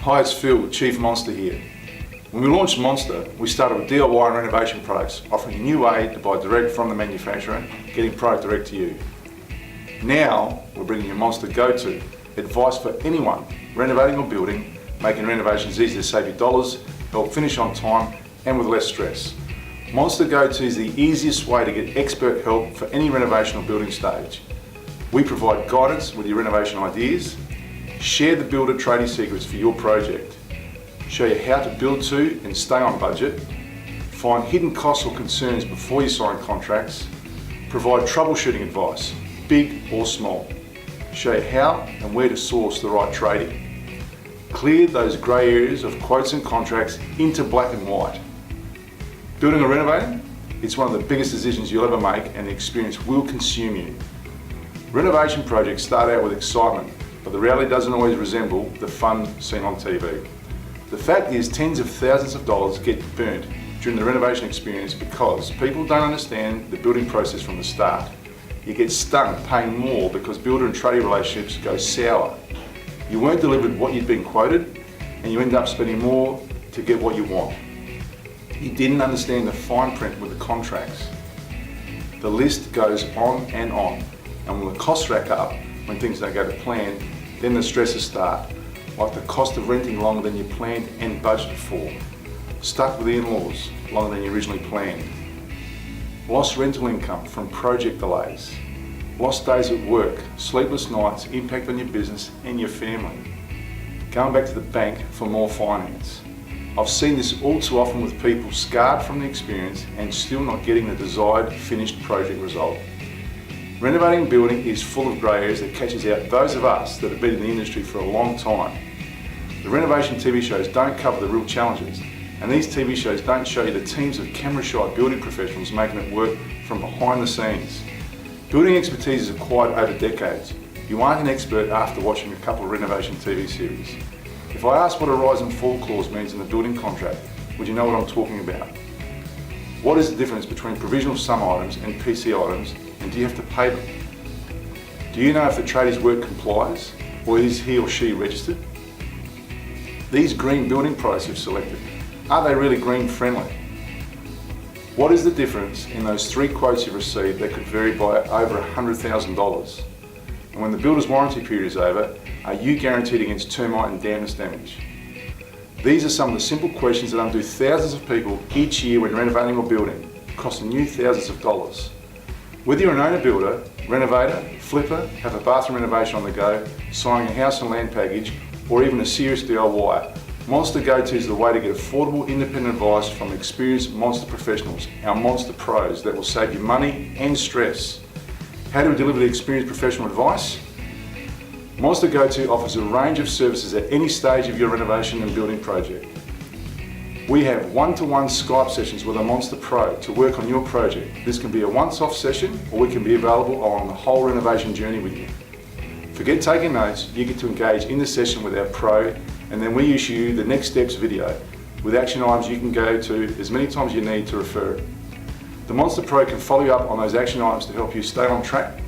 Hi, it's Phil, Chief Monsta here. When we launched Monsta, we started with DIY and renovation products, offering a new way to buy direct from the manufacturer, getting product direct to you. Now, we're bringing you Monsta Go-To, advice for anyone renovating or building, making renovations easy to save you dollars, help finish on time and with less stress. Monsta Go-To is the easiest way to get expert help for any renovation or building stage. We provide guidance with your renovation ideas, share the builder tradie secrets for your project, show you how to build to and stay on budget, find hidden costs or concerns before you sign contracts, provide troubleshooting advice, big or small, show you how and where to source the right tradie, clear those grey areas of quotes and contracts into black and white. Building or renovating? It's one of the biggest decisions you'll ever make, and the experience will consume you. Renovation projects start out with excitement, but the reality doesn't always resemble the fun seen on TV. The fact is, tens of thousands of dollars get burnt during the renovation experience because people don't understand the building process from the start. You get stung paying more because builder and tradie relationships go sour. You weren't delivered what you'd been quoted, and you end up spending more to get what you want. You didn't understand the fine print with the contracts. The list goes on, and when the costs rack up, when things don't go to plan, then the stresses start, like the cost of renting longer than you planned and budgeted for, stuck with the in-laws longer than you originally planned, lost rental income from project delays, lost days at work, sleepless nights, impact on your business and your family, going back to the bank for more finance. I've seen this all too often with people scarred from the experience and still not getting the desired finished project result. Renovating and building is full of grey areas that catches out those of us that have been in the industry for a long time. The renovation TV shows don't cover the real challenges, and these TV shows don't show you the teams of camera-shy building professionals making it work from behind the scenes. Building expertise is acquired over decades. You aren't an expert after watching a couple of renovation TV series. If I ask what a rise and fall clause means in the building contract, would you know what I'm talking about? What is the difference between provisional sum items and PC items, and do you have to pay them? Do you know if the tradie's work complies, or is he or she registered? These green building products you've selected, are they really green friendly? What is the difference in those 3 quotes you've received that could vary by over $100,000? And when the builder's warranty period is over, are you guaranteed against termite and dampness damage? These are some of the simple questions that undo thousands of people each year when renovating or building, costing you thousands of dollars. Whether you're an owner builder, renovator, flipper, have a bathroom renovation on the go, signing a house and land package, or even a serious DIY, Monsta Go-To is the way to get affordable, independent advice from experienced Monsta professionals, our Monsta Pros, that will save you money and stress. How do we deliver the experienced professional advice? Monsta Go-To offers a range of services at any stage of your renovation and building project. We have one-to-one Skype sessions with a Monsta Pro to work on your project. This can be a once-off session, or we can be available along the whole renovation journey with you. Forget taking notes, you get to engage in the session with our Pro, and then we issue you the next steps video with action items you can go to as many times as you need to refer it. The Monsta Pro can follow you up on those action items to help you stay on track,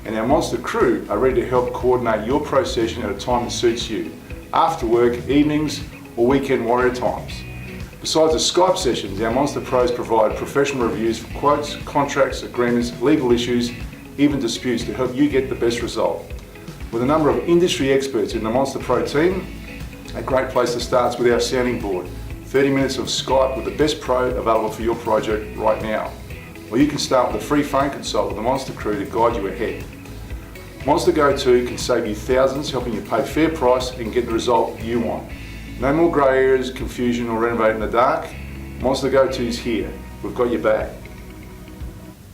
and our Monsta crew are ready to help coordinate your Pro session at a time that suits you, after work, evenings, or weekend warrior times. Besides the Skype sessions, our Monsta Pros provide professional reviews for quotes, contracts, agreements, legal issues, even disputes to help you get the best result. With a number of industry experts in the Monsta Pro team, a great place to start is with our sounding board. 30 minutes of Skype with the best pro available for your project right now. Or you can start with a free phone consult with the Monsta crew to guide you ahead. Monsta Go-To can save you thousands, helping you pay fair price and get the result you want. No more grey areas, confusion or renovate in the dark. Monsta Go-To is here. We've got your back.